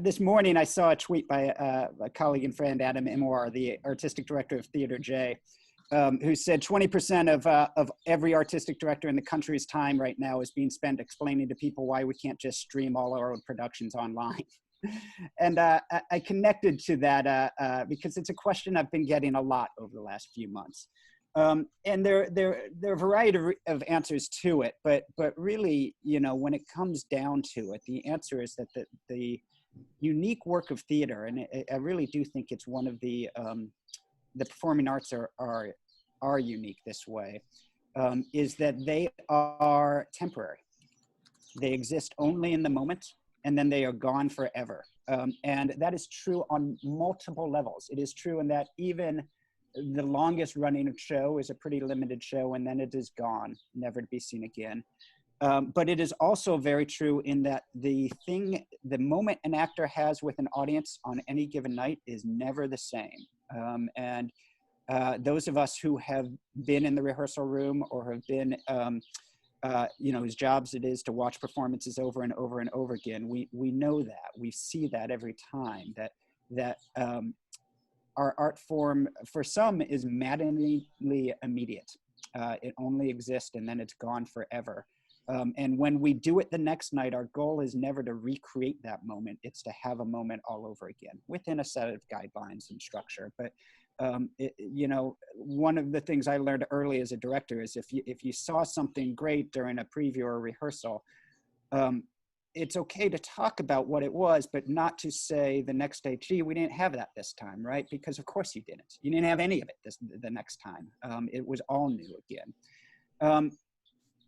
This morning I saw a tweet by a colleague and friend, Adam Imwar, the artistic director of Theater J, who said 20% of every artistic director in the country's time right now is being spent explaining to people why we can't just stream all our own productions online. And I connected to that because it's a question I've been getting a lot over the last few months. And there are a variety of answers to it, but really, when it comes down to it, the answer is that the unique work of theater, and I really do think it's one of the performing arts are unique this way, is that they are temporary. They exist only in the moment, and then they are gone forever. And that is true on multiple levels. It is true in that even the longest running show is a pretty limited show, and then it is gone, never to be seen again. But it is also very true in that the moment an actor has with an audience on any given night is never the same. And those of us who have been in the rehearsal room or have been, whose jobs it is to watch performances over and over and over again, we know that. We see that every time, that our art form, for some, is maddeningly immediate. It only exists and then it's gone forever. And when we do it the next night, our goal is never to recreate that moment. It's to have a moment all over again within a set of guidelines and structure. But, one of the things I learned early as a director is if you saw something great during a preview or a rehearsal, it's okay to talk about what it was, but not to say the next day, gee, we didn't have that this time, right? Because of course you didn't. You didn't have any of it the next time. It was all new again.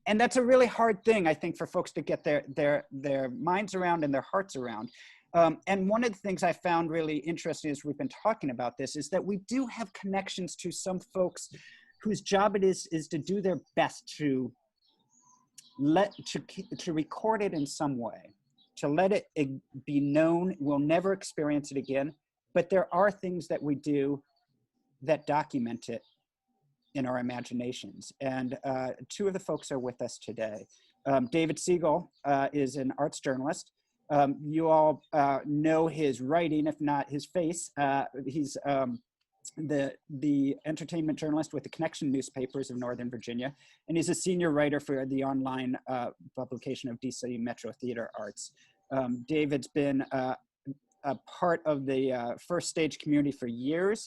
And that's a really hard thing, I think, for folks to get their minds around and their hearts around. And one of the things I found really interesting as we've been talking about this is that we do have connections to some folks whose job it is to do their best to record it in some way, to let it be known. We'll never experience it again, but there are things that we do that document it in our imaginations. And two of the folks are with us today. David Siegel is an arts journalist. You all know his writing, if not his face. He's the entertainment journalist with the Connection newspapers of Northern Virginia, and he's a senior writer for the online publication of DC Metro Theater Arts. David's been a part of the First Stage community for years.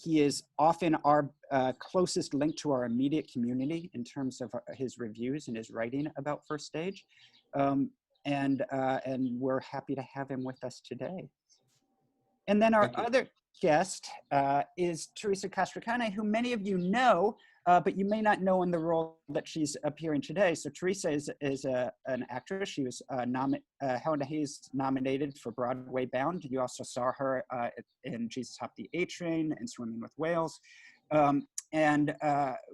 He is often our closest link to our immediate community in terms of his reviews and his writing about First Stage. And we're happy to have him with us today. And then our other guest is Teresa Castracane, who many of you know, but you may not know in the role that she's appearing today. So Teresa is an actress. She was Helena Hayes nominated for Broadway Bound. You also saw her in Jesus Hopped the A Train and Swimming with Whales. And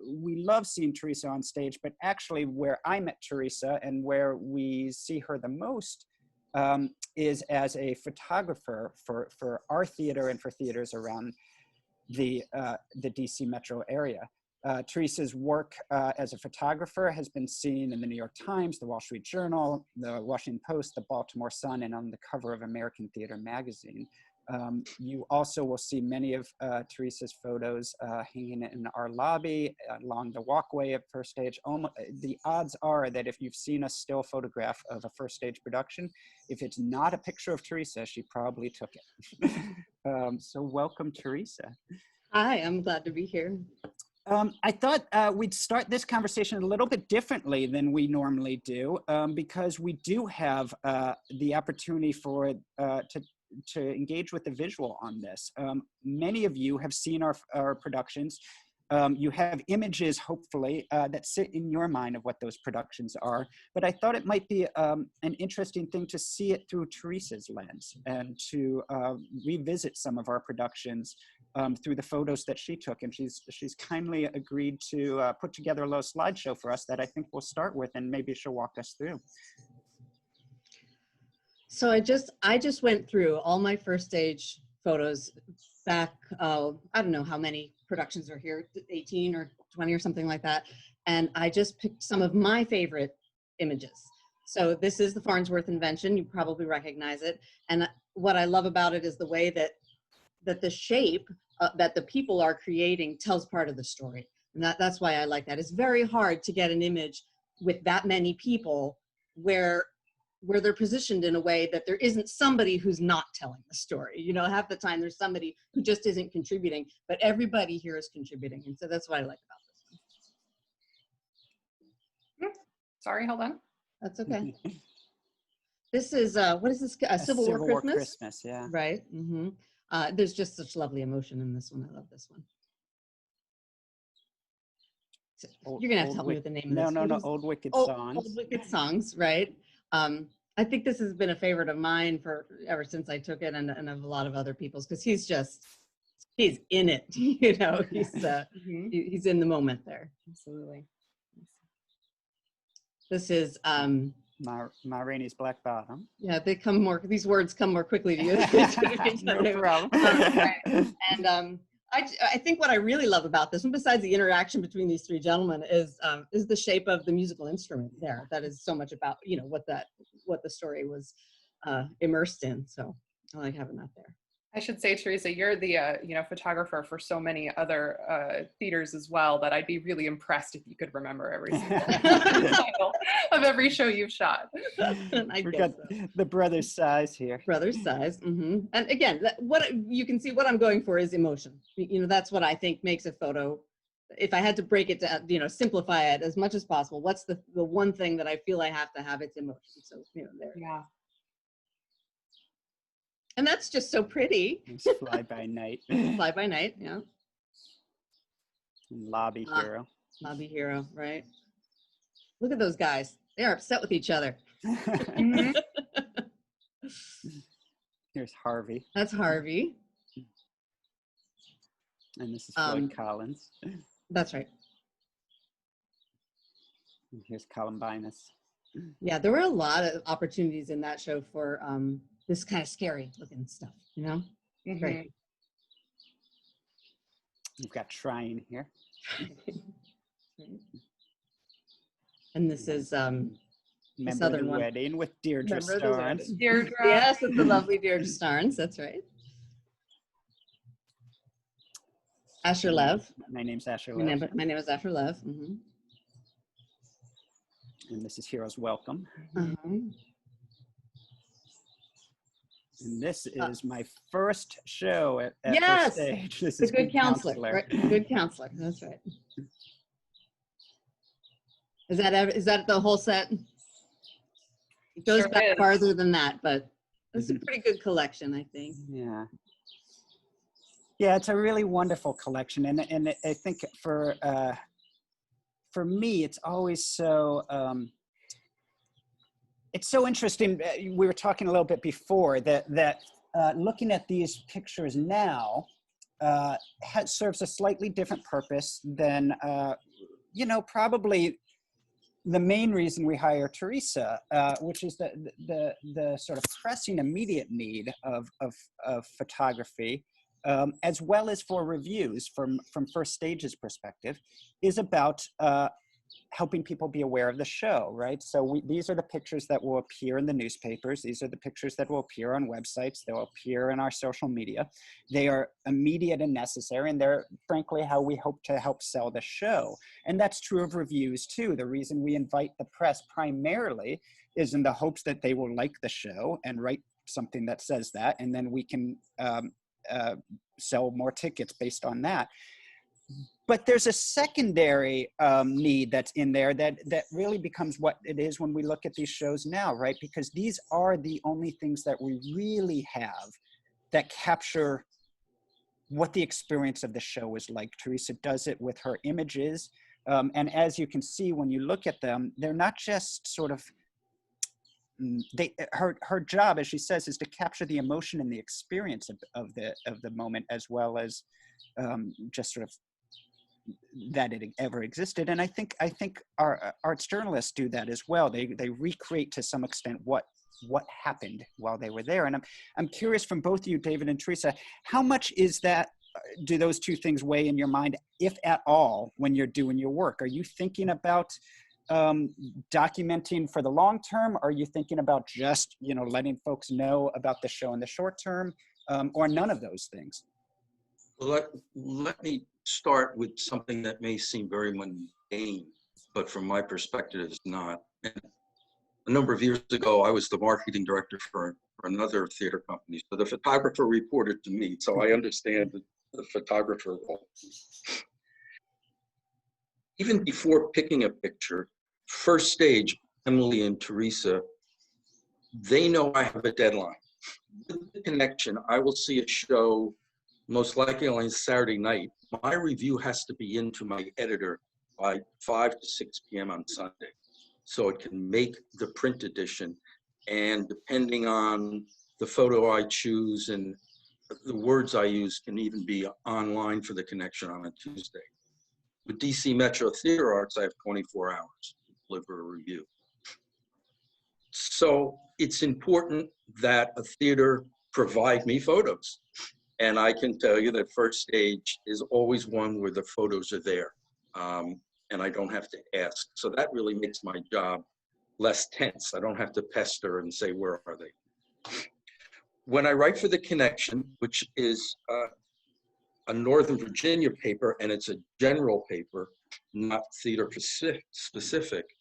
we love seeing Teresa on stage, but actually where I met Teresa and where we see her the most is as a photographer for our theater and for theaters around the DC metro area. Teresa's work as a photographer has been seen in the New York Times, the Wall Street Journal, the Washington Post, the Baltimore Sun, and on the cover of American Theater magazine. You also will see many of Teresa's photos hanging in our lobby, along the walkway at First Stage. The odds are that if you've seen a still photograph of a First Stage production, if it's not a picture of Teresa, she probably took it. So welcome, Teresa. Hi, I'm glad to be here. I thought we'd start this conversation a little bit differently than we normally do, because we do have the opportunity for to engage with the visual on this. Many of you have seen our productions. You have images, hopefully, that sit in your mind of what those productions are. But I thought it might be an interesting thing to see it through Teresa's lens and to revisit some of our productions through the photos that she took. And she's kindly agreed to put together a little slideshow for us that I think we'll start with, and maybe she'll walk us through. So I just went through all my First Stage photos back, I don't know how many productions are here, 18 or 20 or something like that. And I just picked some of my favorite images. So this is the Farnsworth invention. You probably recognize it. And what I love about it is the way that the shape that the people are creating tells part of the story. And that's why I like that. It's very hard to get an image with that many people where they're positioned in a way that there isn't somebody who's not telling the story. You know, half the time there's somebody who just isn't contributing, but everybody here is contributing. And so that's what I like about this one. Sorry, hold on. That's okay. This is, what is this? Civil War Christmas? Yeah. Right. Mm-hmm. There's just such lovely emotion in this one. I love this one. So you're going to have to help me with the name of this. No, Old Wicked Songs. Old Wicked Songs, right. I think this has been a favorite of mine ever since I took it, and of a lot of other people's, because he's in it. You know, he's in the moment there. Absolutely. This is Ma Rainey's Black Bottom. Yeah, these words come more quickly to you. No problem. And I think what I really love about this one, besides the interaction between these three gentlemen, is the shape of the musical instrument there. That is so much about, you know, what the story was immersed in. So I like having that there. I should say, Teresa, you're the photographer for so many other theaters as well, that I'd be really impressed if you could remember every single title of every show you've shot. We've got the Brothers' Size here. Brothers' Size. Mm-hmm. And again, what you can see, what I'm going for is emotion. You know, that's what I think makes a photo. If I had to break it down, you know, simplify it as much as possible, what's the one thing that I feel I have to have? It's emotion. So, you know, there. Yeah. And that's just so pretty. It's Fly By Night. Fly By Night, yeah. Lobby Hero. Lobby Hero, right. Look at those guys. They are upset with each other. Here's Harvey. That's Harvey. And this is Floyd Collins. That's right. And here's Columbinus. Yeah, there were a lot of opportunities in that show for this kind of scary looking stuff, you know? Mm-hmm. Great. We've got Shrine here. And this is Remember the one. Wedding with Deirdre Starnes. Deirdre. Yes, it's the lovely Deirdre Starnes, that's right. Asher Lev. My name's Asher Lev. My name is Asher Lev. Mm-hmm. And this is Heroes Welcome. Uh-huh. And this is my first show at yes! First Stage. This the is Good Counselor. Right? Good Counselor, that's right. Is that the whole set? It goes back farther than that, but it's a pretty good collection, I think. Yeah. Yeah, it's a really wonderful collection. And I think for me, it's always so, it's so interesting. We were talking a little bit before that looking at these pictures now serves a slightly different purpose than, you know, probably the main reason we hire Teresa, which is the sort of pressing immediate need of photography, as well as for reviews from First Stage's perspective, is about helping people be aware of the show, right? So these are the pictures that will appear in the newspapers. These are the pictures that will appear on websites. They'll appear in our social media. They are immediate and necessary, and they're frankly how we hope to help sell the show. And that's true of reviews too. The reason we invite the press primarily is in the hopes that they will like the show and write something that says that, and then we can sell more tickets based on that. But there's a secondary need that's in there that really becomes what it is when we look at these shows now, right? Because these are the only things that we really have that capture what the experience of the show is like. Teresa does it with her images. And as you can see, when you look at them, they're not just sort of, her job, as she says, is to capture the emotion and the experience of the moment, as well as just sort of that it ever existed. And I think our arts journalists do that as well. They recreate to some extent what happened while they were there. And I'm curious from both of you, David and Teresa, how much is that, do those two things weigh in your mind, if at all, when you're doing your work? Are you thinking about documenting for the long term? Are you thinking about just, letting folks know about the show in the short term, or none of those things? Let me start with something that may seem very mundane, but from my perspective is not. And a number of years ago, I was the marketing director for another theater company. So the photographer reported to me, so I understand the photographer role. Even before picking a picture, first stage, Emily and Teresa, they know I have a deadline. With the connection, I will see a show most likely on Saturday night. My review has to be into my editor by 5 to 6 p.m. on Sunday, so it can make the print edition. And depending on the photo I choose and the words I use, can even be online for the connection on a Tuesday. With DC Metro Theater Arts, I have 24 hours to deliver a review. So it's important that a theater provide me photos. And I can tell you that first stage is always one where the photos are there, and I don't have to ask. So that really makes my job less tense. I don't have to pester and say, where are they? When I write for The Connection, which is a Northern Virginia paper, and it's a general paper, not theater specific,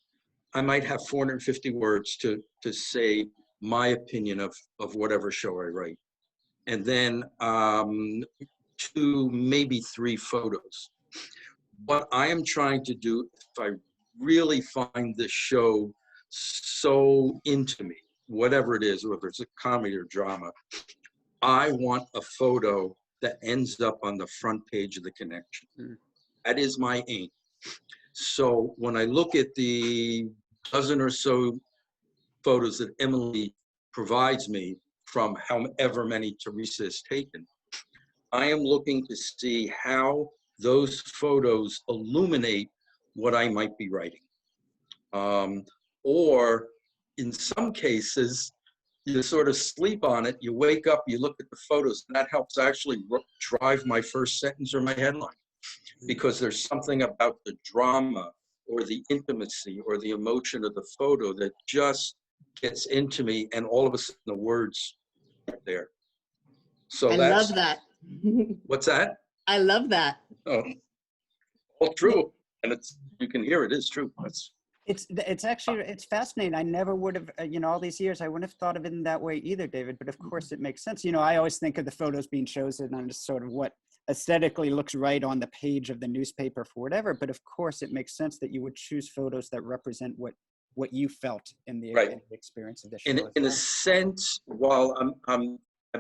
I might have 450 words to say my opinion of whatever show I write. And then 2, maybe 3 photos. What I am trying to do, if I really find this show so into me, whatever it is, whether it's a comedy or drama, I want a photo that ends up on the front page of The Connection. That is my aim. So when I look at the dozen or so photos that Emily provides me from however many Teresa has taken, I am looking to see how those photos illuminate what I might be writing. Or in some cases, you sort of sleep on it, you wake up, you look at the photos, and that helps actually drive my first sentence or my headline. Because there's something about the drama or the intimacy or the emotion of the photo that just gets into me, and all of a sudden the words are there. So I love that. What's that? I love that. Oh, all true. And you can hear it is true. It's actually, it's fascinating. I never would have, all these years, I wouldn't have thought of it in that way either, David, but of course it makes sense. I always think of the photos being chosen on just sort of what aesthetically looks right on the page of the newspaper for whatever, but of course it makes sense that you would choose photos that represent what you felt in the, right. in the experience of the show. In a sense, while I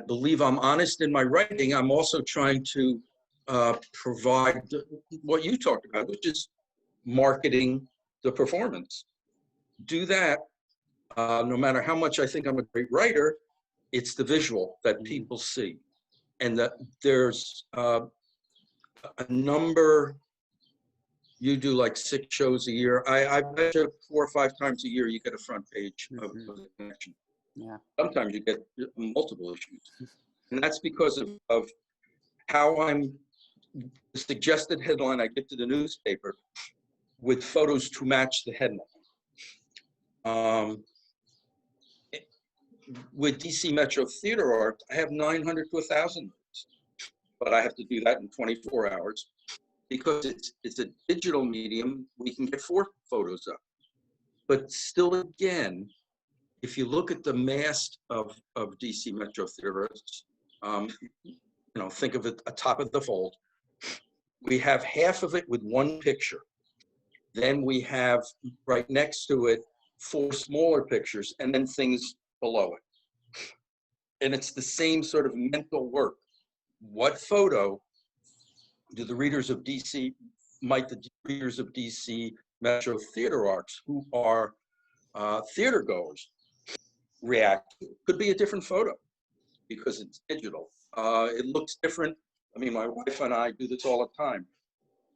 believe I'm honest in my writing, I'm also trying to provide what you talked about, which is marketing the performance. Do that, no matter how much I think I'm a great writer, it's the visual that people see. And that there's a number, you do like 6 shows a year. I bet you 4 or 5 times a year you get a front page of The Connection. Yeah. Sometimes you get multiple issues. And that's because of how I'm, the suggested headline I get to the newspaper with photos to match the headline. With DC Metro Theater Art, I have 900 to 1,000 words, but I have to do that in 24 hours because it's a digital medium. We can get 4 photos up, but still, again, if you look at the mass of DC Metro Theater Arts, think of it atop of the fold. We have half of it with 1 picture. Then we have right next to it 4 smaller pictures, and then things below it. And it's the same sort of mental work. What photo do the readers of DC, Metro Theater Arts, who are theater goers, react to? Could be a different photo because it's digital. It looks different. I mean, my wife and I do this all the time.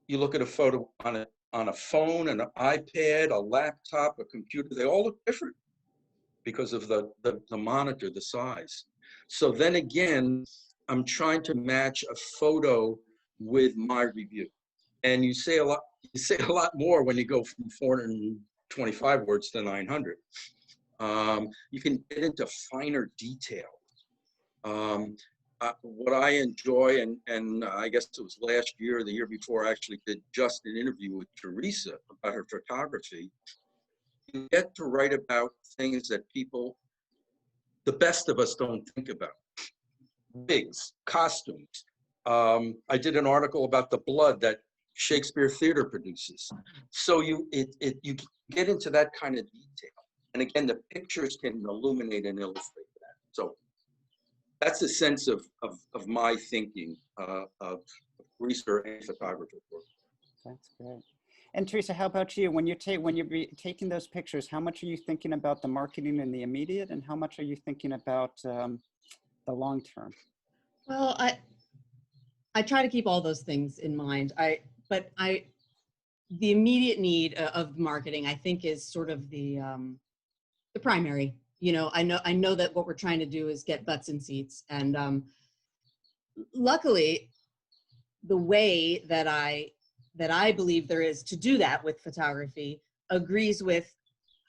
You look at a photo on a phone, an iPad, a laptop, a computer, they all look different because of the monitor, the size. So then again, I'm trying to match a photo with my review. And you say a lot more when you go from 25 words to 900. You can get into finer detail. What I enjoy, and I guess it was last year or the year before, I actually did just an interview with Teresa about her photography. You get to write about things that people, the best of us, don't think about. Wigs, costumes. I did an article about the blood that Shakespeare Theater produces. So you get into that kind of detail. And again, the pictures can illuminate and illustrate that. So that's the sense of my thinking of research and photography work. That's great. And Teresa, how about you? When you're taking those pictures, how much are you thinking about the marketing in the immediate, and how much are you thinking about the long term? Well, I try to keep all those things in mind. The immediate need of marketing, I think, is sort of the primary. You know, I know that what we're trying to do is get butts in seats, and luckily, the way that I believe there is to do that with photography agrees with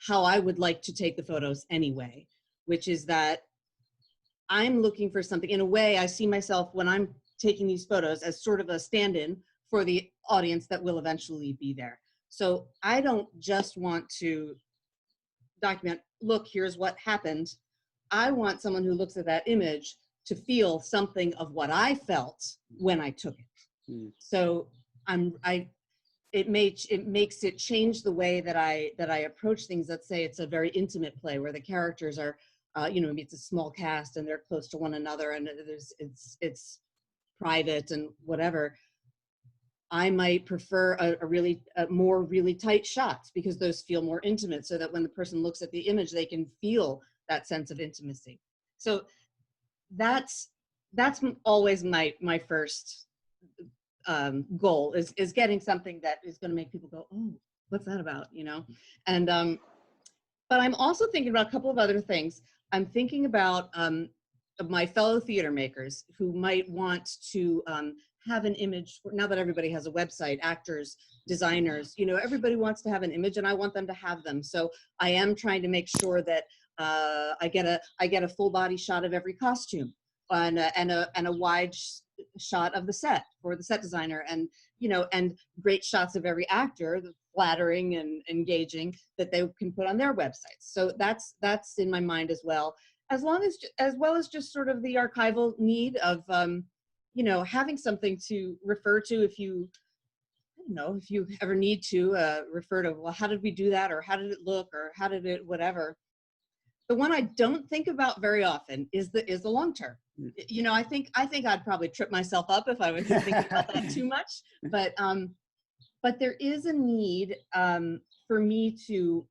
how I would like to take the photos anyway, which is that I'm looking for something. In a way, I see myself when I'm taking these photos as sort of a stand-in for the audience that will eventually be there. So I don't just want to document, look, here's what happened. I want someone who looks at that image to feel something of what I felt when I took it. Mm. So it makes it change the way that I approach things. Let's say it's a very intimate play where the characters are, maybe it's a small cast and they're close to one another and it's private and whatever. I might prefer a more really tight shots because those feel more intimate, so that when the person looks at the image, they can feel that sense of intimacy. So that's always my first goal is getting something that is going to make people go, oh, what's that about? You know, and but I'm also thinking about a couple of other things. I'm thinking about my fellow theater makers who might want to have an image. Now that everybody has a website, actors, designers, everybody wants to have an image, and I want them to have them. So I am trying to make sure that I get a full body shot of every costume and a wide shot of the set for the set designer, and great shots of every actor, flattering and engaging, that they can put on their websites. So that's in my mind as well as just sort of the archival need of having something to refer to if you ever need to refer to, well, how did we do that, or how did it look, or how did it whatever. The one I don't think about very often is the long term. I think I'd probably trip myself up if I was thinking about that too much. But there is a need for me to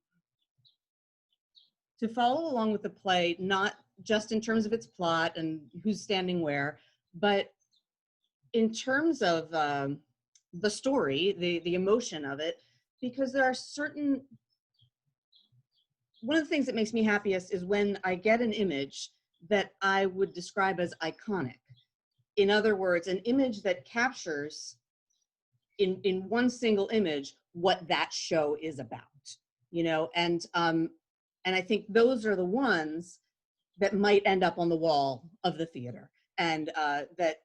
follow along with the play, not just in terms of its plot and who's standing where, but in terms of the story, the emotion of it, because there are certain. One of the things that makes me happiest is when I get an image that I would describe as iconic. In other words, an image that captures in one single image what that show is about, and I think those are the ones that might end up on the wall of the theater, and that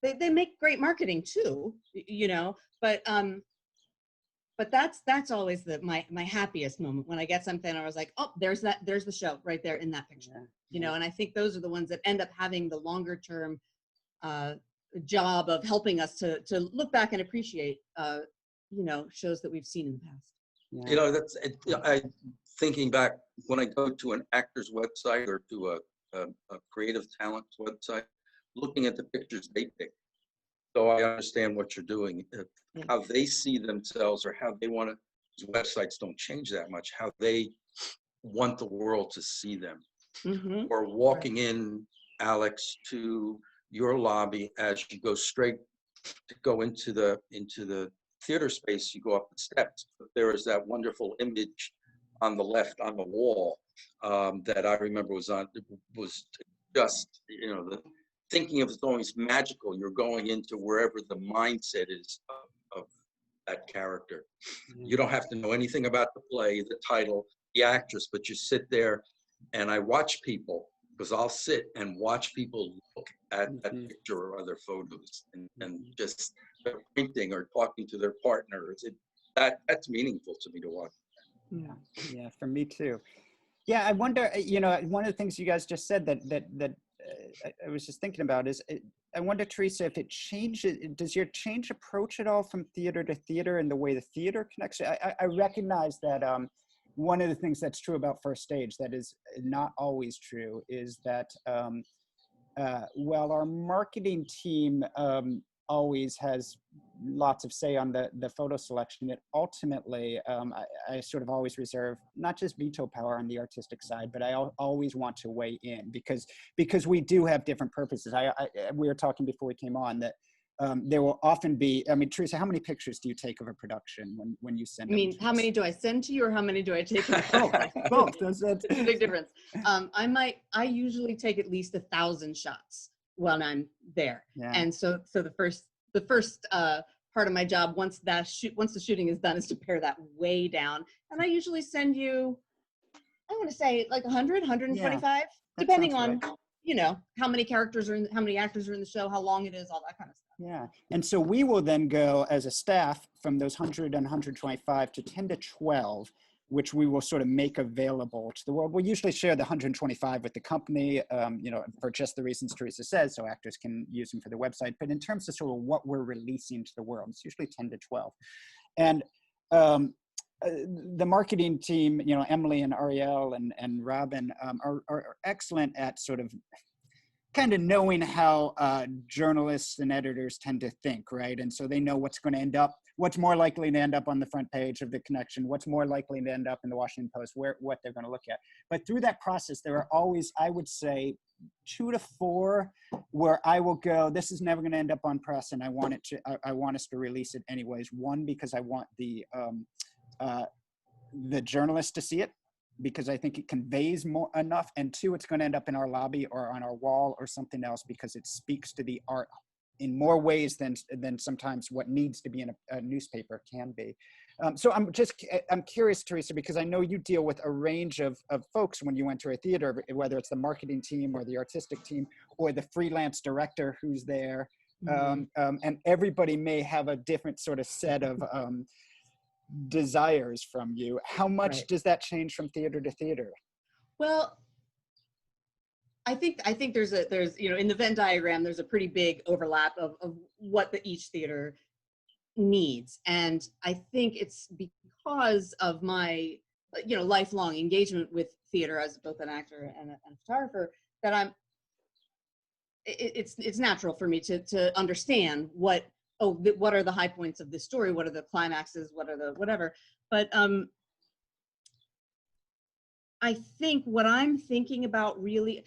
they make great marketing too, but that's always my happiest moment, when I get something and I was like, oh, there's the show right there in that picture, and I think those are the ones that end up having the longer term job of helping us to look back and appreciate shows that we've seen in the past. I thinking back, when I go to an actor's website or to a creative talent's website, looking at the pictures they pick. So I understand what you're doing, how they see themselves, or how they want to. Websites don't change that much. How they want the world to see them. Mm-hmm. Or walking in, Alex, to your lobby, as you go straight to go into the theater space, you go up the steps. But there is that wonderful image on the left on the wall that I remember was just the thinking of it always magical. You're going into wherever the mindset is of that character. You don't have to know anything about the play, the title, the actress, but you sit there, and I watch people, because I'll sit and watch people look at that picture or other photos, and just they're painting or talking to their partners. That's meaningful to me to watch. Yeah, for me too. Yeah, I wonder, you know, one of the things you guys just said that I was just thinking about is, I wonder, Teresa, if it changes, does your change approach at all from theater to theater and the way the theater connects? I recognize that one of the things that's true about First Stage that is not always true is that, while our marketing team always has lots of say on the photo selection, it ultimately, I sort of always reserve not just veto power on the artistic side, but I always want to weigh in because we do have different purposes. We were talking before we came on that there will often be, I mean, Teresa, how many pictures do you take of a production when you send them? I mean, how many do I send to you, or how many do I take? Both. That's It's a big difference. I usushing take at least 1,000 shots when I'm there. Yeah. And so the first part of my job, once the shooting is done, is to pare that way down. And I usually send you, I want to say like 100, 125, depending on, you know, how many characters are in, how many actors are in the show, how long it is, all that kind of stuff. Yeah. And so we will then go as a staff from those 100 and 125 to 10 to 12, which we will sort of make available to the world. We'll usually share the 125 with the company, you know, for just the reasons Teresa says, so actors can use them for their website. But in terms of sort of what we're releasing to the world, it's usually 10 to 12. And the marketing team, you know, Emily and Ariel and Robin are excellent at sort of kind of knowing how journalists and editors tend to think, right? And so they know what's going to end up, what's more likely to end up on the front page of the Connection, what's more likely to end up in the Washington Post, what they're going to look at. But through that process, there are always, I would say, 2 to 4 where I will go, this is never going to end up on press, and I want us to release it anyways. One, because I want the journalist to see it, because I think it conveys enough, and 2, it's going to end up in our lobby or on our wall or something else because it speaks to the art in more ways than sometimes what needs to be in a newspaper can be. So I'm curious, Teresa, because I know you deal with a range of folks when you enter a theater, whether it's the marketing team or the artistic team or the freelance director who's there, and everybody may have a different sort of set of desires from you. How much does that change from theater to theater? Well, I think there's you know, in the Venn diagram, there's a pretty big overlap of what each theater needs. And I think it's because of my, you know, lifelong engagement with theater as both an actor and a photographer that it's natural for me to understand what are the high points of this story, what are the climaxes, what are the whatever. But I think what I'm thinking about really,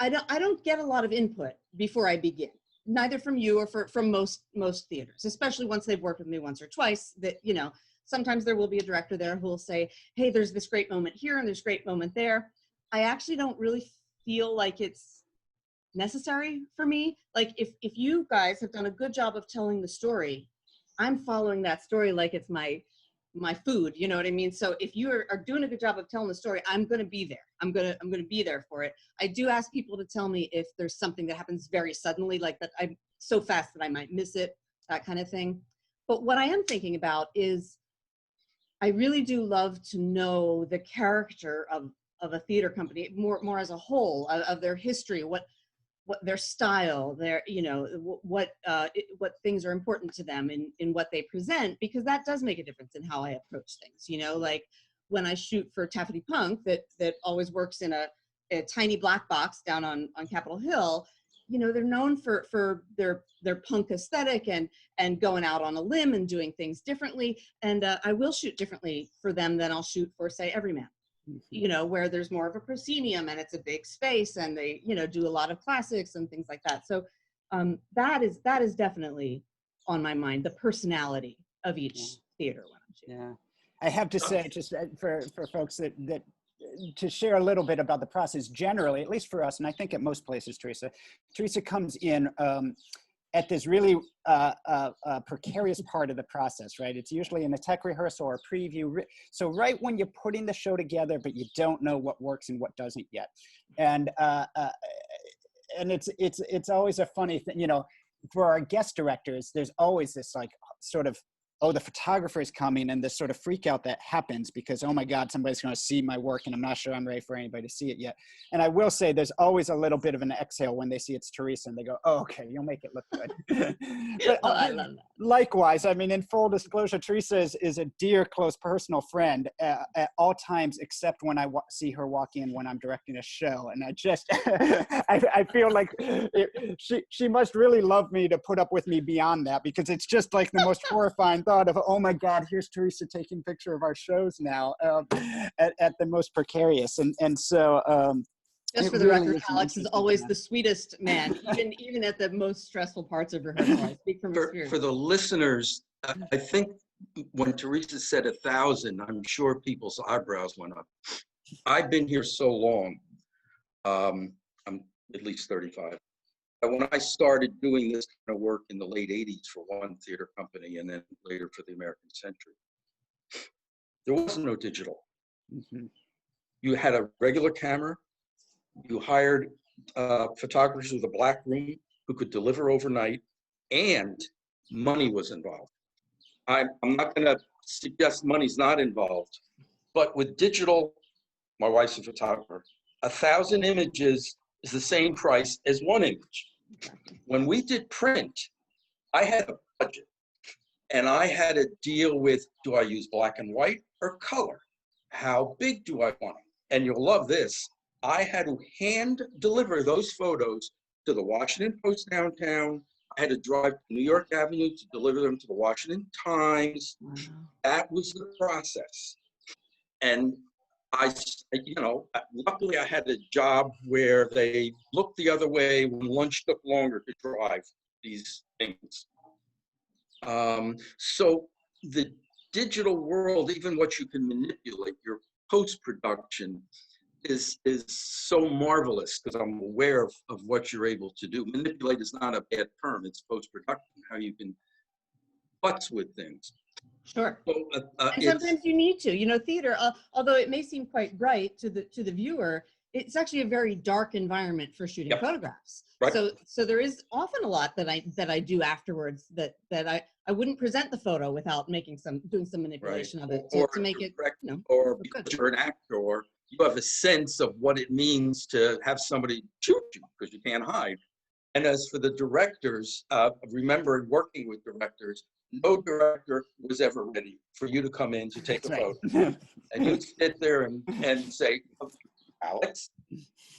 I don't get a lot of input before I begin, neither from you or from most theaters, especially once they've worked with me once or twice. That, you know, sometimes there will be a director there who will say, hey, there's this great moment here and there's a great moment there. I actually don't really feel like it's necessary for me. Like if you guys have done a good job of telling the story, I'm following that story like it's my food, you know what I mean? So if you are doing a good job of telling the story, I'm going to be there. I'm going to be there for it. I do ask people to tell me if there's something that happens very suddenly, like that I'm so fast that I might miss it, that kind of thing. But what I am thinking about is I really do love to know the character of a theater company more as a whole, of their history, what their style, their, you know, what things are important to them in what they present, because that does make a difference in how I approach things. You know, like when I shoot for Taffety Punk, that always works in a tiny black box down on Capitol Hill. You know, they're known for their punk aesthetic and going out on a limb and doing things differently. And I will shoot differently for them than I'll shoot for, say, Everyman. You know, where there's more of a proscenium and it's a big space and they, you know, do a lot of classics and things like that. So that is definitely on my mind, the personality of each theater when I'm shooting. Yeah, I have to say, just for folks that to share a little bit about the process generally, at least for us, and I think at most places, Teresa comes in at this really precarious part of the process, right? It's usually in a tech rehearsal or a preview. So right when you're putting the show together, but you don't know what works and what doesn't yet. And it's always a funny thing, you know, for our guest directors, there's always this like sort of, oh, the photographer is coming, and this sort of freak out that happens because, oh my God, somebody's going to see my work and I'm not sure I'm ready for anybody to see it yet. And I will say there's always a little bit of an exhale when they see it's Teresa and they go, oh, okay, you'll make it look good. But I love that. likewise, I mean, in full disclosure, Teresa is a dear, close personal friend at all times, except when I see her walk in when I'm directing a show. And I just, I feel like she must really love me to put up with me beyond that, because it's just like the most horrifying thought of, oh my God, here's Teresa taking picture of our shows now at the most precarious. And so just for the record, Alex is always the sweetest man, even at the most stressful parts of rehearsal. I speak from experience. For the listeners, I think when Teresa said 1,000, I'm sure people's eyebrows went up. I've been here so long, I'm at least 35. When I started doing this kind of work in the late 80s for one theater company and then later for the American Century, there was no digital. Mm-hmm. You had a regular camera. You hired photographers with a black room who could deliver overnight, and money was involved. I'm not going to suggest money's not involved, but with digital, my wife's a photographer, 1,000 images is the same price as one image. When we did print, I had a budget, and I had to deal with, do I use black and white or color? How big do I want them? And you'll love this. I had to hand deliver those photos to the Washington Post downtown. I had to drive to New York Avenue to deliver them to the Washington Times. Wow. That was the process. And luckily I had a job where they looked the other way when lunch took longer to drive these things. So the digital world, even what you can manipulate, your post-production is so marvelous, because I'm aware of what you're able to do. Manipulate is not a bad term, it's post-production, how you can futz with things. Sure. So, and sometimes you need to, you know, theater, although it may seem quite bright to the viewer, it's actually a very dark environment for shooting photographs. Right. So there is often a lot that I do afterwards that I wouldn't present the photo without doing some manipulation of it to make it, you know, or because you're an actor, or you have a sense of what it means to have somebody shoot you because you can't hide. And as for the directors, remember working with directors, no director was ever ready for you to come in to take a photo. And you'd sit there and say, Alex,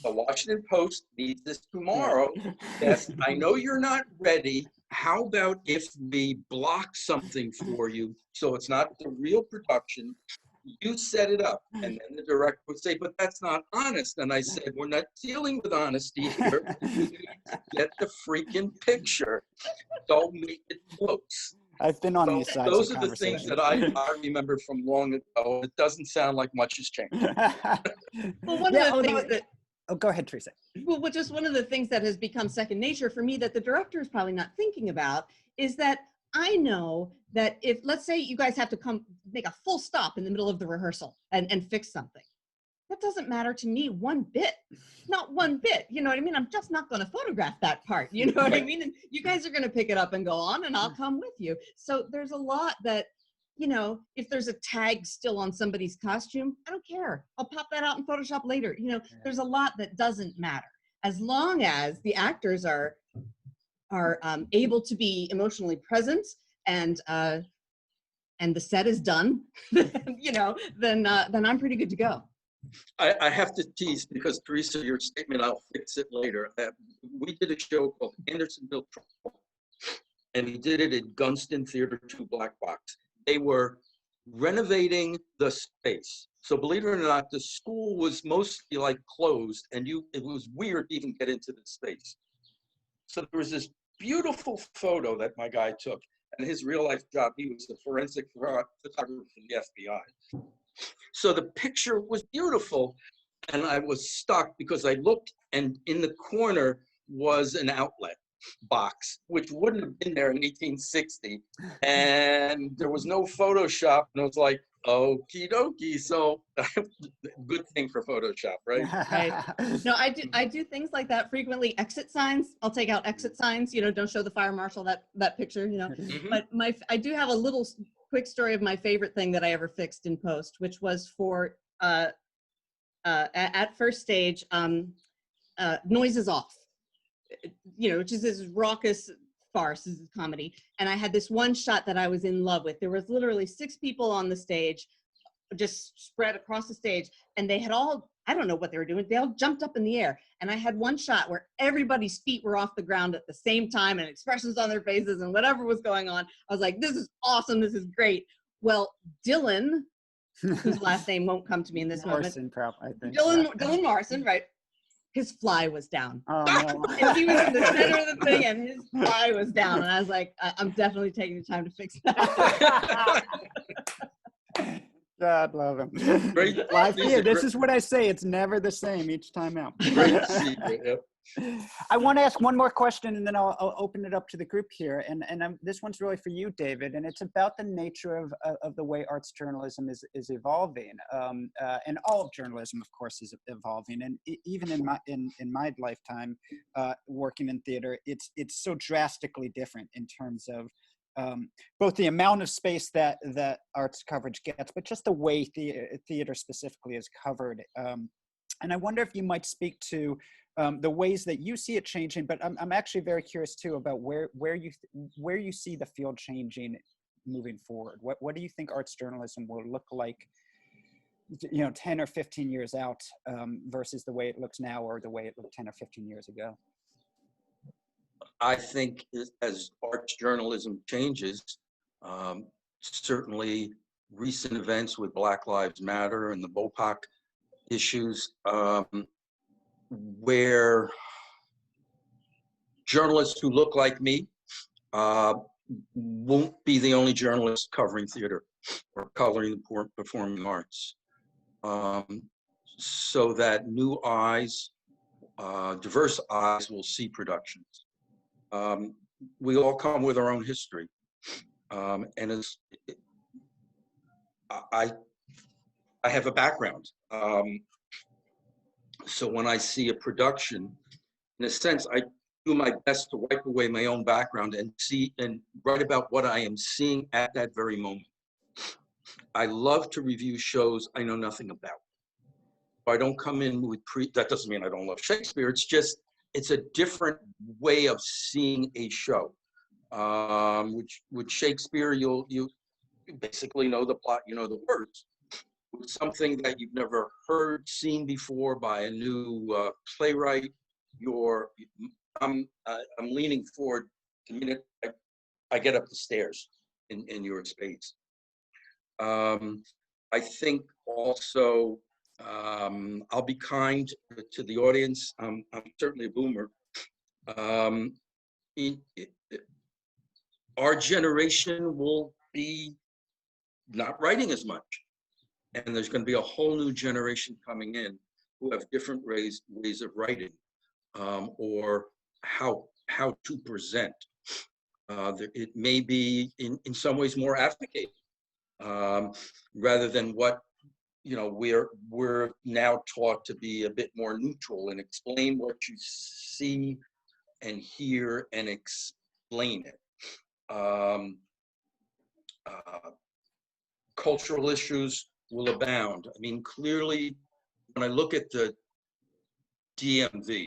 the Washington Post needs this tomorrow. Yes, I know you're not ready. How about if we block something for you so it's not the real production? You set it up. And then the director would say, but that's not honest. And I said, we're not dealing with honesty here. Get the freaking picture. Don't make it close. I've been on these sides. Those are the things that I remember from long ago. It doesn't sound like much has changed. Well, one of the things that... Oh, go ahead, Teresa. Well, just one of the things that has become second nature for me that the director is probably not thinking about is that I know that if, let's say you guys have to come make a full stop in the middle of the rehearsal and fix something, that doesn't matter to me one bit, not one bit. You know what I mean? I'm just not going to photograph that part. You know what I mean? And you guys are going to pick it up and go on, and I'll come with you. So there's a lot that, you know, if there's a tag still on somebody's costume, I don't care. I'll pop that out in Photoshop later. You know, there's a lot that doesn't matter as long as the actors are able to be emotionally present and the set is done. You know, then I'm pretty good to go. I have to tease because, Teresa, your statement, I'll fix it later. We did a show called Andersonville Trouble, and we did it at Gunston Theater 2 Black Box. They were renovating the space. So believe it or not, the school was mostly like closed, and it was weird to even get into the space. So there was this beautiful photo that my guy took, and his real life job, he was a forensic photographer for the FBI. So the picture was beautiful, and I was stuck because I looked, and in the corner was an outlet. box, which wouldn't have been there in 1860. And there was no Photoshop. And I was like, okie dokie. So good thing for Photoshop, right? Right. No, I do things like that frequently. Exit signs. I'll take out exit signs. You know, don't show the fire marshal that picture. You know, Mhm. but I do have a little quick story of my favorite thing that I ever fixed in post, which was for at first stage, noise is off. You know, which is this raucous farce, this is comedy. And I had this one shot that I was in love with. There was literally 6 people on the stage, just spread across the stage, and they had all, I don't know what they were doing, they all jumped up in the air. And I had one shot where everybody's feet were off the ground at the same time and expressions on their faces and whatever was going on. I was like, this is awesome, this is great. Well, Dylan, whose last name won't come to me in this Morrison, moment. I think. Dylan Morrison, right? His fly was down. Oh, no. And he was in the center of the thing and his fly was down. And I was like, I'm definitely taking the time to fix that. God love him. Great. Live theater. This is what I say. It's never the same each time out. Great secret. Yep. I want to ask one more question, and then I'll open it up to the group here. And this one's really for you, David, and it's about the nature of the way arts journalism is evolving. And all of journalism, of course, is evolving. And even in my lifetime, working in theater, it's so drastically different in terms of both the amount of space that arts coverage gets, but just the way theater specifically is covered. And I wonder if you might speak to the ways that you see it changing, but I'm actually very curious too about where you see the field changing moving forward. What do you think arts journalism will look like, 10 or 15 years out versus the way it looks now or the way it looked 10 or 15 years ago? I think as arts journalism changes, certainly recent events with Black Lives Matter and the BOPOC issues, where journalists who look like me won't be the only journalists covering theater or covering the performing arts, so that new eyes, diverse eyes will see productions. We all come with our own history, and I have a background. So when I see a production, in a sense, I do my best to wipe away my own background and see and write about what I am seeing at that very moment. I love to review shows I know nothing about. I don't come in with that doesn't mean I don't love Shakespeare. It's just, it's a different way of seeing a show. With Shakespeare, you basically know the plot, you know the words. With something that you've never heard, seen before by a new playwright, I'm leaning forward the minute I get up the stairs in your space. I think also I'll be kind to the audience. I'm certainly a boomer. Our generation will be not writing as much. And there's going to be a whole new generation coming in who have different ways of writing, or how to present. It may be in some ways more advocated, rather than what we're now taught to be a bit more neutral and explain what you see and hear and explain it. Cultural issues will abound. I mean, clearly, when I look at the DMV,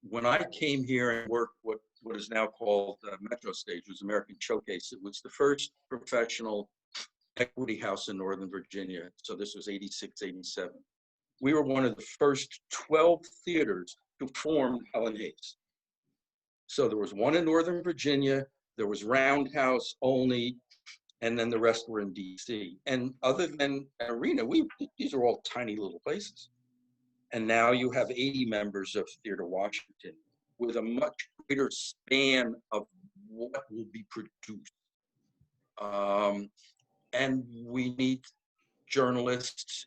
when I came here and worked what is now called Metro Stage, was American Showcase. It was the first professional equity house in Northern Virginia. So this was 86, 87. We were one of the first 12 theaters to form Helen Hayes. So there was one in Northern Virginia, there was Roundhouse only, and then the rest were in DC. And other than an arena, these are all tiny little places. And now you have 80 members of Theater Washington with a much greater span of what will be produced. And we need journalists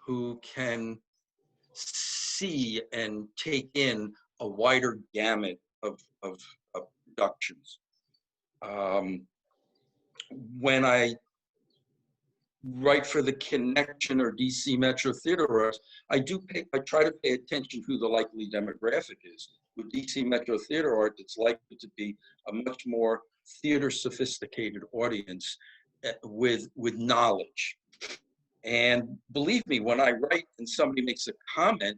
who can see and take in a wider gamut of productions. When I write for the Connection or DC Metro Theater Arts, I try to pay attention to who the likely demographic is. With DC Metro Theater Art, it's likely to be a much more theater sophisticated audience with knowledge. And believe me, when I write and somebody makes a comment,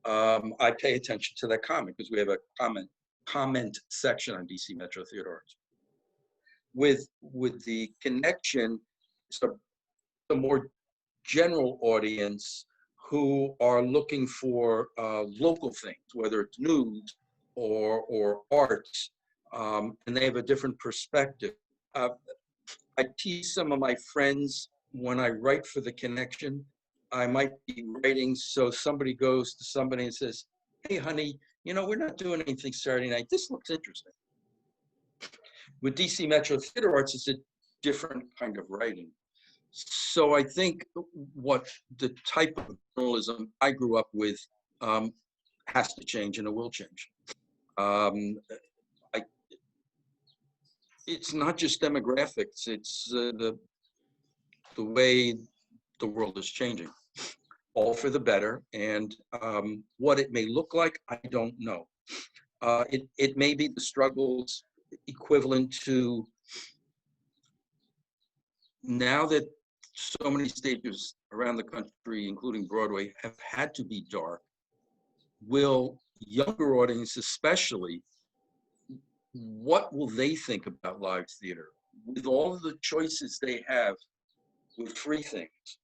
I pay attention to that comment because we have a comment section on DC Metro Theater Arts. With the Connection, it's a more general audience who are looking for local things, whether it's news or arts, and they have a different perspective. I tease some of my friends when I write for the Connection. I might be writing so somebody goes to somebody and says, "Hey, honey, we're not doing anything Saturday night. This looks interesting." With DC Metro Theater Arts, it's a different kind of writing. So I think what the type of journalism I grew up with has to change, and it will change. It's not just demographics, it's the way the world is changing, all for the better. And what it may look like, I don't know. It may be the struggles equivalent to, now that so many stages around the country, including Broadway, have had to be dark, will younger audiences especially, what will they think about live theater? With all of the choices they have, with free things,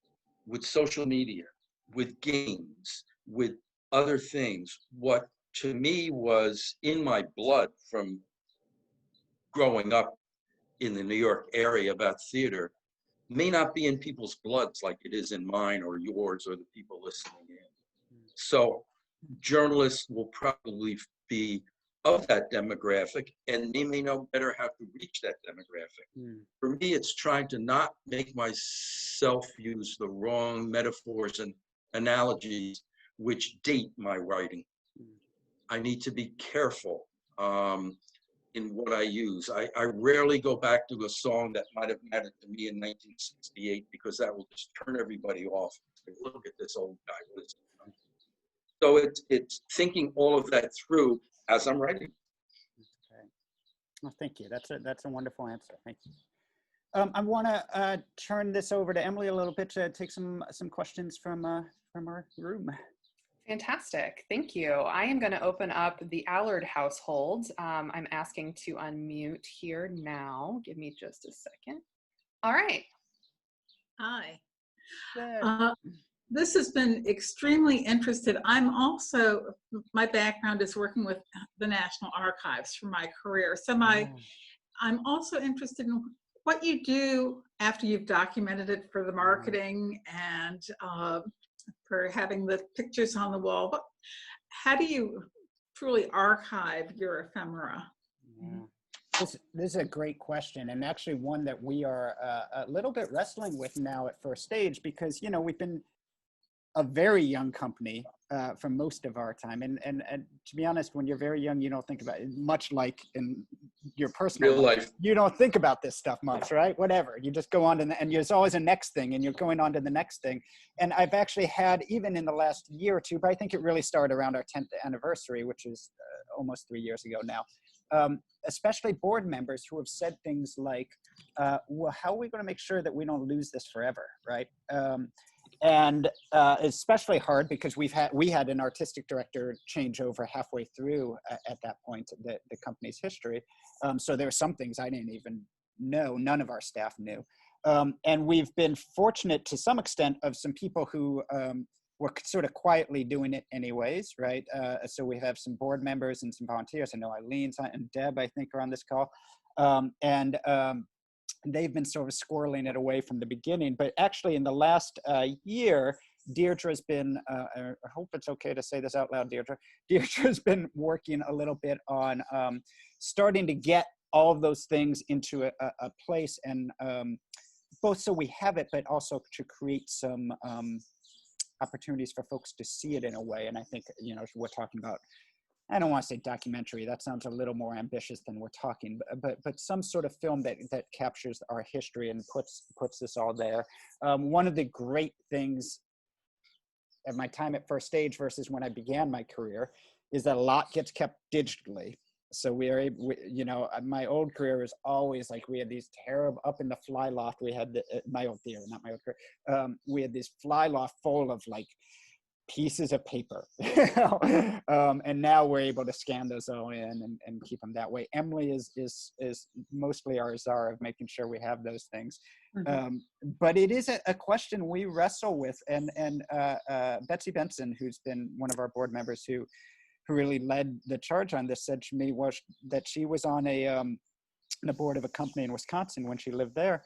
with social media, with games, with other things, what to me was in my blood from growing up in the New York area about theater may not be in people's bloods like it is in mine or yours or the people listening in. So journalists will probably be of that demographic, and they may know better how to reach that demographic. For me, it's trying to not make myself use the wrong metaphors and analogies which date my writing. I need to be careful in what I use. I rarely go back to a song that might have mattered to me in 1968 because that will just turn everybody off. Look at this old guy. So it's thinking all of that through as I'm writing. Okay. Well, thank you. That's a wonderful answer. Thank you. I want to turn this over to Emily a little bit to take some questions from our room. Fantastic. Thank you. I am going to open up the Allard household. I'm asking to unmute here now. Give me just a second. All right. Hi. This has been extremely interesting. My background is working with the National Archives for my career. So I'm also interested in what you do after you've documented it for the marketing and for having the pictures on the wall. How do you truly archive your ephemera? This is a great question, and actually one that we are a little bit wrestling with now at First Stage, because we've been a very young company for most of our time, and to be honest, when you're very young, you don't think about it, much like in your personal life. You don't think about this stuff much, right? Whatever, you just go on to and there's always a next thing, and you're going on to the next thing. And I've actually had, even in the last year or two, but I think it really started around our 10th anniversary, which is almost 3 years ago now, especially board members who have said things like, well, how are we going to make sure that we don't lose this forever, right? And especially hard because we had an artistic director change over halfway through at that point, the company's history. So there were some things I didn't even know, none of our staff knew. And we've been fortunate to some extent of some people who were sort of quietly doing it anyways, right? So we have some board members and some volunteers. I know Eileen and Deb, I think, are on this call. They've been sort of squirreling it away from the beginning. But actually in the last year, Deirdre's been, I hope it's okay to say this out loud, Deirdre. Deirdre's been working a little bit on starting to get all of those things into a place, and both so we have it, but also to create some opportunities for folks to see it in a way. And I think, we're talking about I don't want to say documentary, that sounds a little more ambitious than we're talking, but some sort of film that captures our history and puts this all there. One of the great things at my time at First Stage versus when I began my career is that a lot gets kept digitally. So we are able, you know, my old career was always like, we had these terrible, up in the fly loft, we had my old theater, not my old career. We had this fly loft full of like pieces of paper. And now we're able to scan those all in and keep them that way. Emily is mostly our czar of making sure we have those things. Mm-hmm. But it is a question we wrestle with, and Betsy Benson, who's been one of our board members who really led the charge on this, said to me that she was on the board of a company in Wisconsin when she lived there,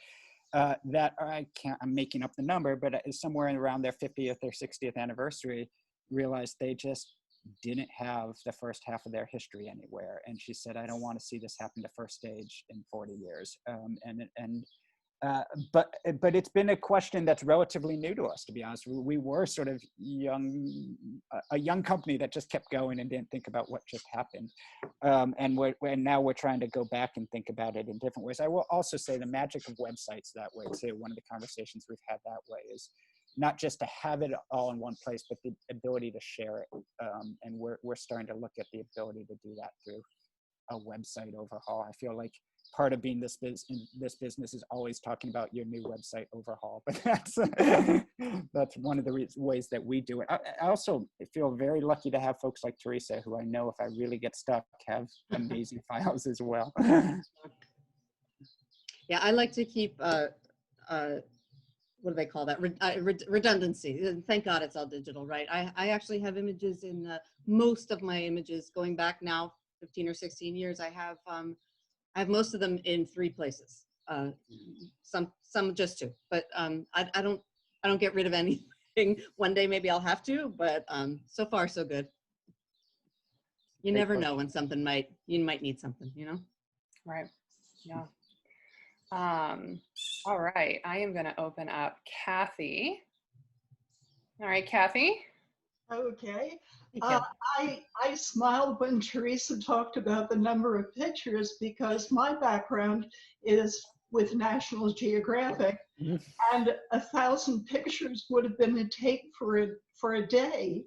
that I'm making up the number, but somewhere around their 50th or 60th anniversary, realized they just didn't have the first half of their history anywhere. And she said, I don't want to see this happen to First Stage in 40 years. But it's been a question that's relatively new to us, to be honest. We were sort of a young company that just kept going and didn't think about what just happened. And now we're trying to go back and think about it in different ways. I will also say the magic of websites that way too. One of the conversations we've had that way is not just to have it all in one place, but the ability to share it. And we're starting to look at the ability to do that through a website overhaul. I feel like part of being in this business is always talking about your new website overhaul, but that's one of the ways that we do it. I also feel very lucky to have folks like Teresa, who I know if I really get stuck have amazing files as well. Yeah, I like to keep what do they call that? Redundancy. Thank God it's all digital, right? I actually have images in most of my images going back now 15 or 16 years. I have most of them in 3 places. Some just 2, but I don't get rid of anything. One day maybe I'll have to, but so far so good. You never know when you might need something, you know? Right. Yeah. All right. I am going to open up Kathy. All right, Kathy. Okay. Hey, I smiled when Teresa talked about the number of pictures because my background is with National Geographic, and 1,000 pictures would have been a take for a day,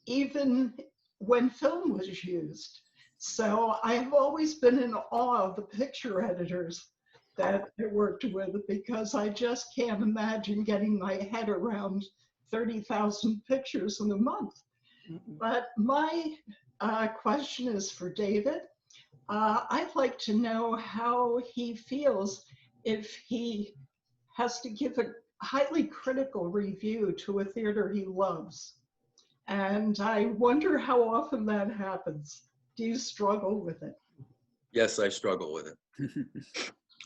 even when film was used. So I have always been in awe of the picture editors that I worked with, because I just can't imagine getting my head around 30,000 pictures in a month. But my question is for David. I'd like to know how he feels if he has to give a highly critical review to a theater he loves. And I wonder how often that happens. Do you struggle with it? Yes, I struggle with it.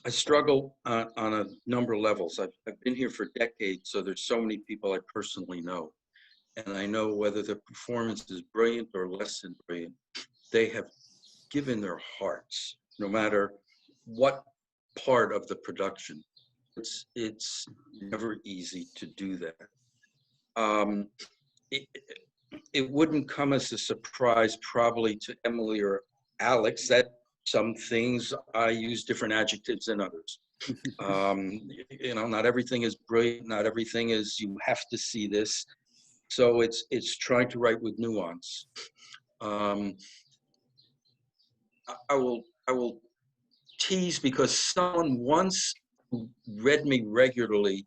I struggle on a number of levels. I've been here for decades, so there's so many people I personally know. And I know whether the performance is brilliant or less than brilliant, they have given their hearts, no matter what part of the production. It's never easy to do that. It wouldn't come as a surprise probably to Emily or Alex that some things I use different adjectives than others. You know, not everything is brilliant, not everything is you have to see this. So it's trying to write with nuance. I will tease because someone once who read me regularly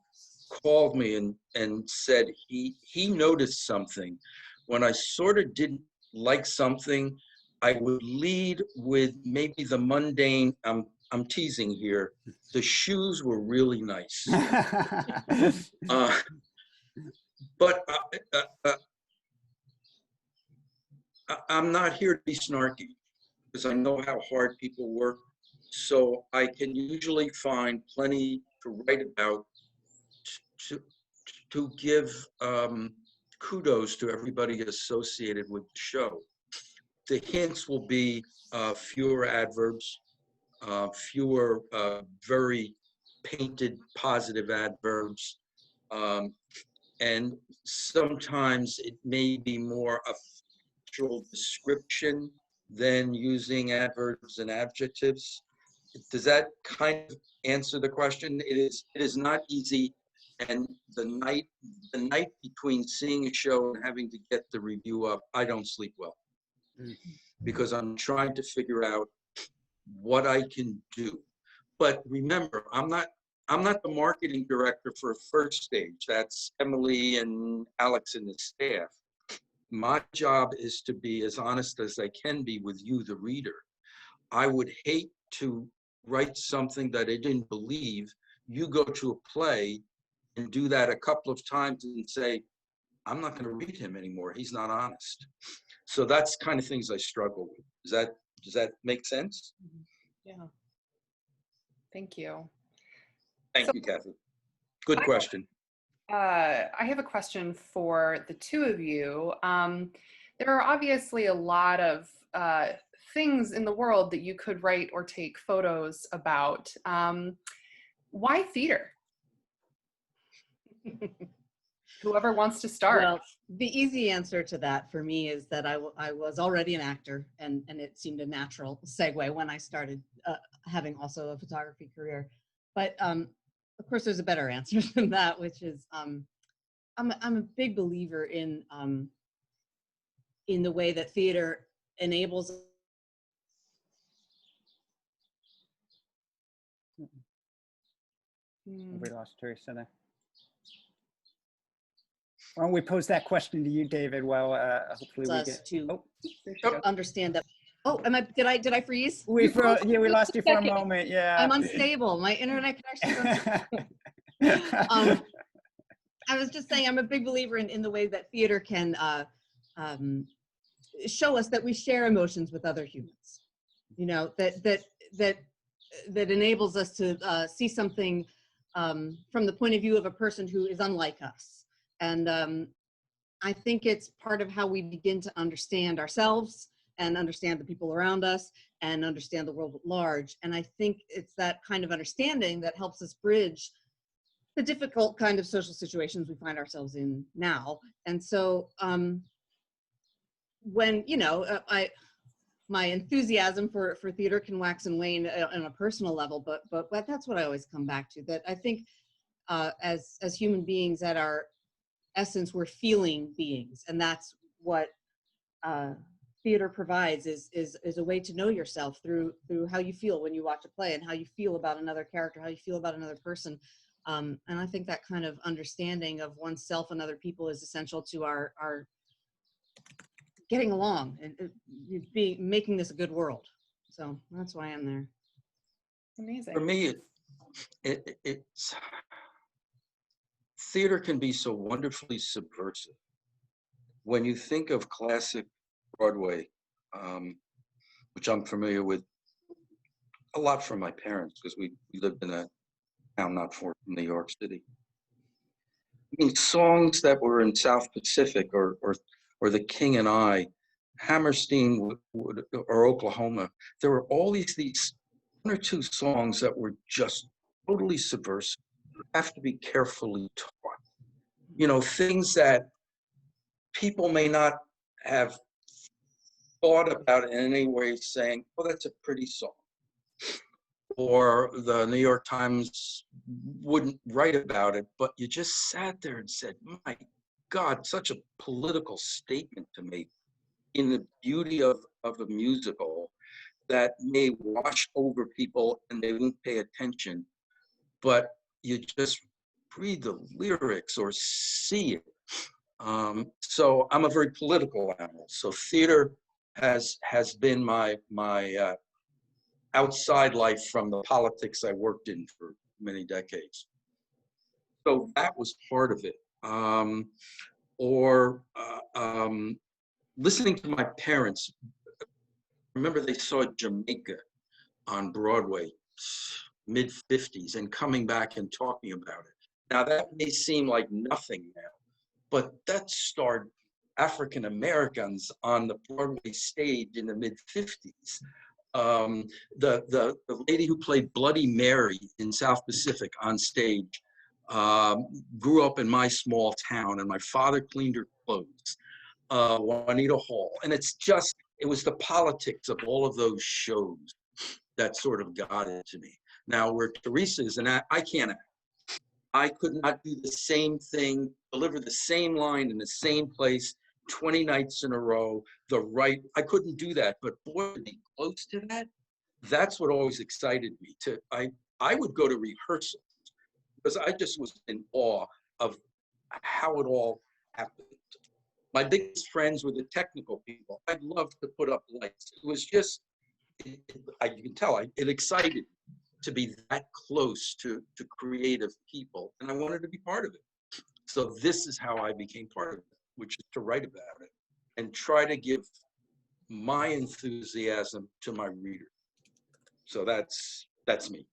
called me and said he noticed something. When I sort of didn't like something, I would lead with maybe the mundane. I'm teasing here. The shoes were really nice. But I'm not here to be snarky because I know how hard people work. So I can usually find plenty to write about to give kudos to everybody associated with the show. The hints will be fewer adverbs, fewer very painted positive adverbs, and sometimes it may be more a factual description than using adverbs and adjectives. Does that kind of answer the question? It is not easy, and the night between seeing a show and having to get the review up, I don't sleep well, because I'm trying to figure out what I can do. But remember, I'm not the marketing director for First Stage. That's Emily and Alex and the staff. My job is to be as honest as I can be with you, the reader. I would hate to write something that I didn't believe. You go to a play and do that a couple of times and say, I'm not going to read him anymore. He's not honest. So that's kind of things I struggle with. Does that make sense? Yeah. Thank you. Thank you, Kathy. Good question. I have a question for the two of you. There are obviously a lot of things in the world that you could write or take photos about. Why theater? Whoever wants to start. Well, the easy answer to that for me is that I was already an actor, and it seemed a natural segue when I started having also a photography career. But of course, there's a better answer than that, which is I'm a big believer in the way that theater enables. We lost Teresa there. Why don't we pose that question to you, David? Well, hopefully we get to oh, understand that. Oh, did I freeze? we lost you for a moment. Yeah, I'm unstable. My internet connection. I was just saying, I'm a big believer in the way that theater can show us that we share emotions with other humans. You know, that enables us to see something from the point of view of a person who is unlike us. And I think it's part of how we begin to understand ourselves and understand the people around us and understand the world at large. And I think it's that kind of understanding that helps us bridge the difficult kind of social situations we find ourselves in now. And so when, you know, my enthusiasm for theater can wax and wane on a personal level, but that's what I always come back to, that I think as human beings at our essence, we're feeling beings. And that's what theater provides is a way to know yourself through how you feel when you watch a play and how you feel about another character, how you feel about another person. And I think that kind of understanding of oneself and other people is essential to our getting along and making this a good world. So that's why I'm there. Amazing. For me, it's theater can be so wonderfully subversive. When you think of classic Broadway, which I'm familiar with a lot from my parents, because we lived in a town not far from New York City. I mean, songs that were in South Pacific or The King and I, Hammerstein or Oklahoma, there were all these one or two songs that were just totally subversive. You have to be carefully taught. You know, things that people may not have thought about in any way, saying, oh, that's a pretty song. Or the New York Times wouldn't write about it, but you just sat there and said, my God, such a political statement to make in the beauty of a musical that may wash over people and they won't pay attention, but you just read the lyrics or see it. So I'm a very political animal. So theater has been my outside life from the politics I worked in for many decades. So that was part of it. Listening to my parents, remember they saw Jamaica on Broadway, mid-50s, and coming back and talking about it. Now that may seem like nothing now, but that starred African Americans on the Broadway stage in the mid-50s. The lady who played Bloody Mary in South Pacific on stage grew up in my small town, and my father cleaned her clothes, Juanita Hall. And it's just, it was the politics of all of those shows that sort of got into me. Now, where Teresa is, and I can't act. I could not do the same thing, deliver the same line in the same place 20 nights in a row, I couldn't do that, but boy, to be close to that, that's what always excited me. I would go to rehearsals because I just was in awe of how it all happened. My biggest friends were the technical people. I loved to put up lights. It was just, you can tell, it excited me to be that close to creative people, and I wanted to be part of it. So this is how I became part of it, which is to write about it and try to give my enthusiasm to my reader. So that's me.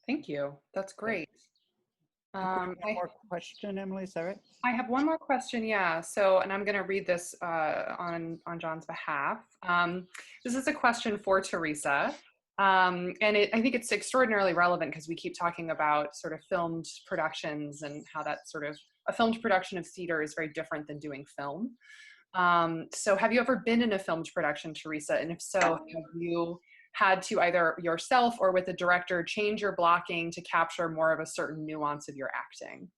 Thank you. That's great. One more question, Emily, is that right? I have one more question, yeah. So, and I'm going to read this on John's behalf. This is a question for Teresa. And I think it's extraordinarily relevant because we keep talking about sort of filmed productions and how that sort of, a filmed production of theater is very different than doing film. So have you ever been in a filmed production, Teresa? And if so, have you had to either yourself or with the director change your blocking to capture more of a certain nuance of your acting?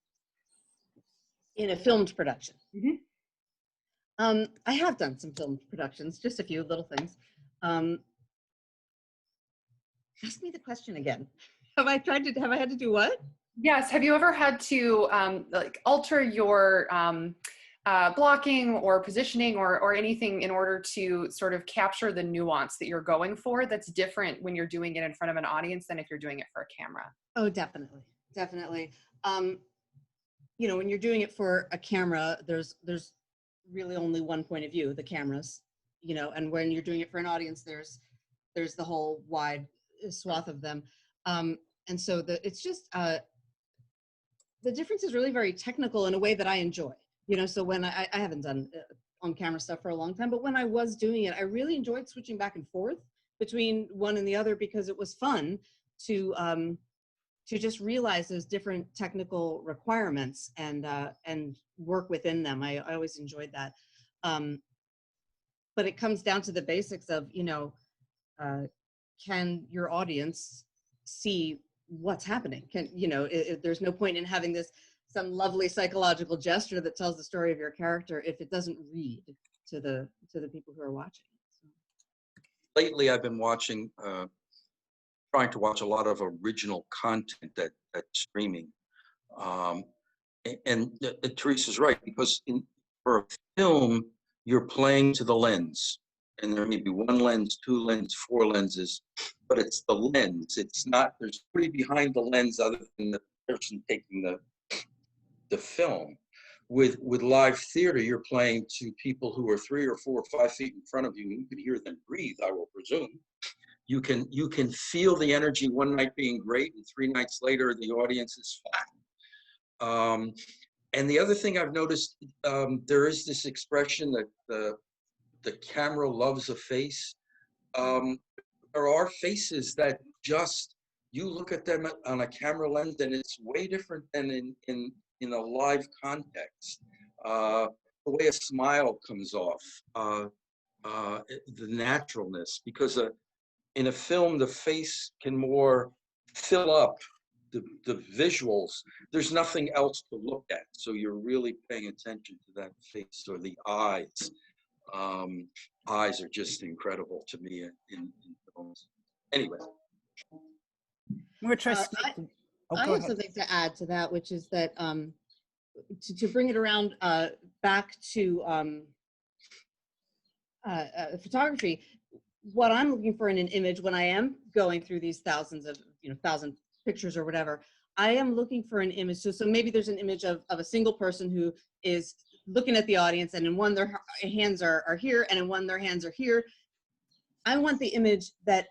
In a filmed production. Mm-hmm. I have done some filmed productions, just a few little things. Ask me the question again. Have I had to do what? Yes. Have you ever had to like alter your blocking or positioning or anything in order to sort of capture the nuance that you're going for that's different when you're doing it in front of an audience than if you're doing it for a camera? Oh, definitely. You know, when you're doing it for a camera, there's really only one point of view, the camera's, you know, and when you're doing it for an audience, there's the whole wide swath of them. And so it's just, the difference is really very technical in a way that I enjoy, you know, so when I haven't done on camera stuff for a long time, but when I was doing it, I really enjoyed switching back and forth between one and the other because it was fun to just realize those different technical requirements and work within them. I always enjoyed that. But it comes down to the basics of, you know, can your audience see what's happening? You know, there's no point in having some lovely psychological gesture that tells the story of your character if it doesn't read to the people who are watching. So. Lately, I've been trying to watch a lot of original content that's streaming. And Teresa's right, because for a film, you're playing to the lens. And there may be one lens, two lenses, four lenses, but it's the lens. It's not, there's nobody behind the lens other than the person taking the film. With live theater, you're playing to people who are 3 or 4 or 5 feet in front of you. You can hear them breathe, I will presume. You can feel the energy one night being great, and 3 nights later, the audience is flat. And the other thing I've noticed, there is this expression that the camera loves a face. There are faces that just, you look at them on a camera lens and it's way different than in a live context. The way a smile comes off, the naturalness, because in a film, the face can more fill up the visuals. There's nothing else to look at. So you're really paying attention to that face or the eyes. Eyes are just incredible to me in films. Anyway. Which I have something to add to that, which is that to bring it around back to photography, what I'm looking for in an image when I am going through these thousands of, 1,000 pictures or whatever, I am looking for an image. So maybe there's an image of a single person who is looking at the audience, and in one their hands are here, and in one their hands are here. I want the image that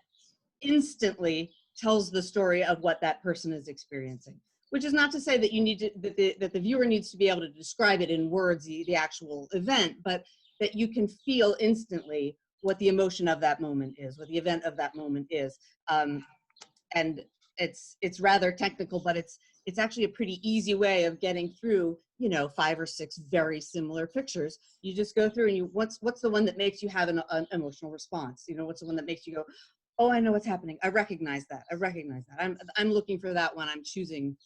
instantly tells the story of what that person is experiencing, which is not to say that you need to, that the viewer needs to be able to describe it in words, the actual event, but that you can feel instantly what the emotion of that moment is, what the event of that moment is. And it's rather technical, but it's actually a pretty easy way of getting through you know, 5 or 6 very similar pictures. You just go through and you, what's the one that makes you have an emotional response? You know, what's the one that makes you go, oh, I know what's happening. I recognize that. I recognize that. I'm looking for that when I'm choosing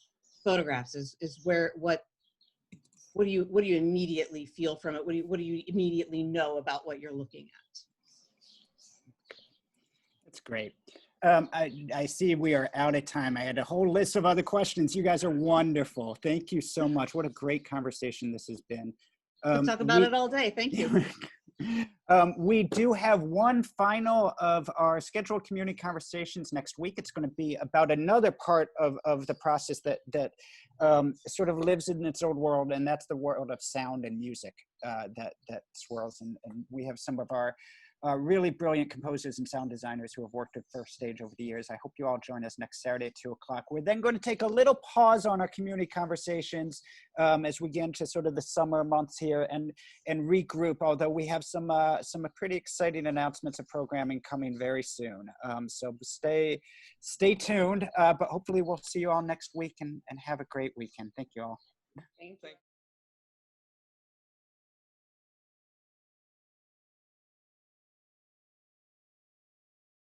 photographs. Is where what do you immediately feel from it? What do you immediately know about what you're looking at? That's great. I see we are out of time. I had a whole list of other questions. You guys are wonderful. Thank you so much. What a great conversation this has been. We'll talk about it all day. Thank you. We do have one final of our scheduled community conversations next week. It's going to be about another part of the process that sort of lives in its own world, and that's the world of sound and music that swirls. And we have some of our really brilliant composers and sound designers who have worked at First Stage over the years. I hope you all join us next Saturday at 2 o'clock. We're then going to take a little pause on our community conversations as we get into sort of the summer months here and regroup, although we have some pretty exciting announcements of programming coming very soon. So stay tuned, but hopefully we'll see you all next week and have a great weekend. Thank you all. Thank you.